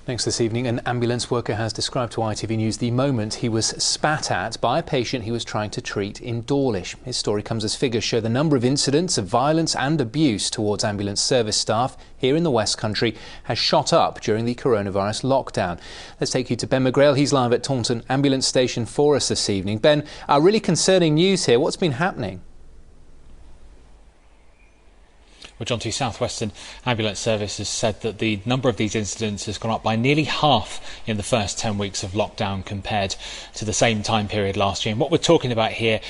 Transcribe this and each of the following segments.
Next this evening, an ambulance worker has described to ITV News the moment he was spat at by a patient he was trying to treat in Dawlish. His story comes as figures show the number of incidents of violence and abuse towards ambulance service staff here in the Westcountry has shot up during the coronavirus lockdown. Let's take you to Ben McGrail. He's live at Taunton Ambulance Station for us this evening. Ben, really concerning news here. What's been happening? Well, John, South Western Ambulance Service has said that the number of these incidents has gone up by nearly half in the first 10 weeks of lockdown compared to the same time period last year. And what we're talking about here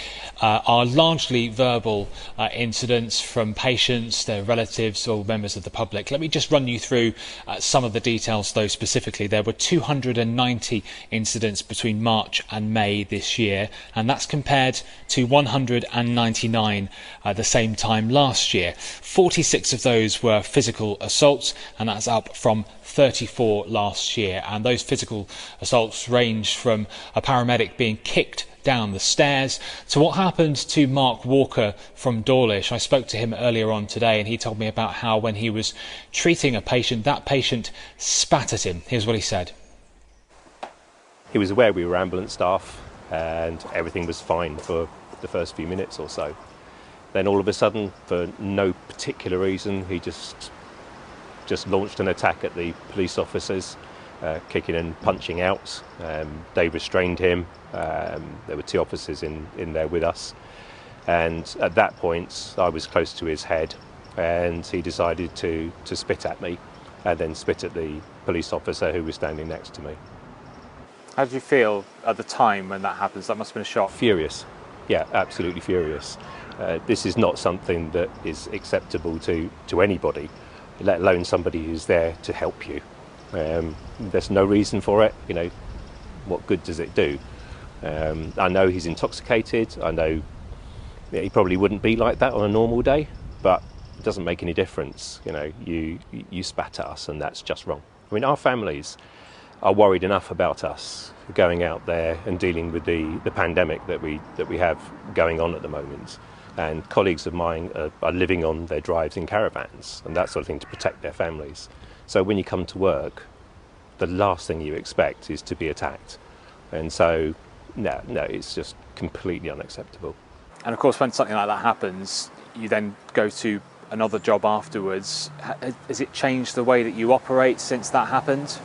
are largely verbal incidents from patients, their relatives or members of the public. Let me just run you through some of the details, though, specifically. There were 290 incidents between March and May this year, and that's compared to 199 the same time last year. 46 of those were physical assaults, and that's up from 34 last year. And those physical assaults ranged from a paramedic being kicked down the stairs to what happened to Mark Walker from Dawlish. I spoke to him earlier on today, and he told me about how when he was treating a patient, that patient spat at him. Here's what he said. He was aware we were ambulance staff and everything was fine for the first few minutes or so. Then all of a sudden, for no particular reason, he just launched an attack at the police officers, kicking and punching out. They restrained him. There were two officers in there with us. And at that point, I was close to his head, and he decided to spit at me and then spit at the police officer who was standing next to me. How did you feel at the time when that happens? That must have been a shock. Furious. Yeah, absolutely furious. This is not something that is acceptable to anybody, let alone somebody who's there to help you. There's no reason for it. You know, what good does it do? I know he's intoxicated. I know he probably wouldn't be like that on a normal day, but it doesn't make any difference. You know, you spat at us, and that's just wrong. I mean, our families are worried enough about us going out there and dealing with the pandemic that we have going on at the moment. And colleagues of mine are living on their drives in caravans and that sort of thing to protect their families. So when you come to work, the last thing you expect is to be attacked. And so, no, it's just completely unacceptable. And of course, when something like that happens, you then go to another job afterwards. Has it changed the way that you operate since that happened?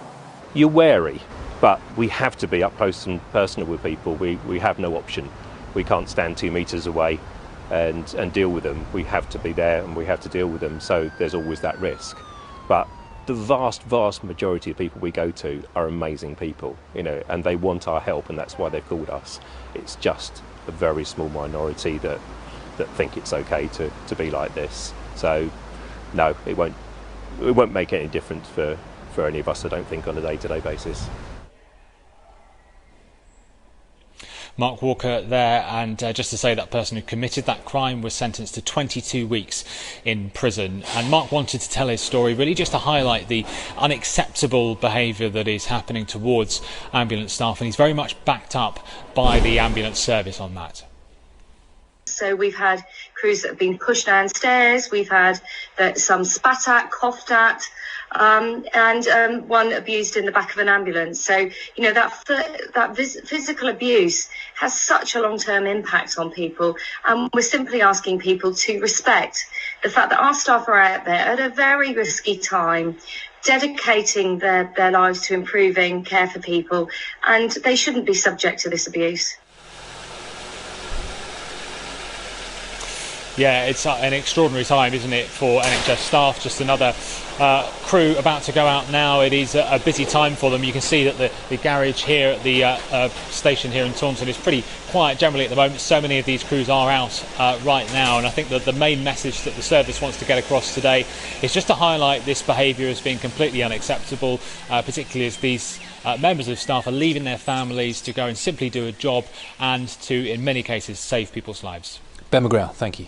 You're wary, but we have to be up close and personal with people. We have no option. We can't stand 2 meters away and deal with them. We have to be there and we have to deal with them, so there's always that risk. But the vast majority of people we go to are amazing people, you know, and they want our help, and that's why they've called us. It's just a very small minority that think it's okay to be like this. So no, it won't make any difference for any of us, I don't think, on a day-to-day basis. Mark Walker there, and just to say that person who committed that crime was sentenced to 22 weeks in prison. And Mark wanted to tell his story really just to highlight the unacceptable behaviour that is happening towards ambulance staff, and he's very much backed up by the ambulance service on that. So we've had crews that have been pushed downstairs, we've had some spat at, coughed at, and one abused in the back of an ambulance. So, you know, that physical abuse has such a long-term impact on people. And we're simply asking people to respect the fact that our staff are out there at a very risky time, dedicating their lives to improving care for people, and they shouldn't be subject to this abuse. Yeah, it's an extraordinary time, isn't it, for NHS staff? Just another crew about to go out now. It is a busy time for them. You can see that the garage here at the station here in Taunton is pretty quiet generally at the moment. So many of these crews are out right now, and I think that the main message that the service wants to get across today is just to highlight this behaviour as being completely unacceptable, particularly as these members of staff are leaving their families to go and simply do a job and to, in many cases, save people's lives. Ben McGrail, thank you.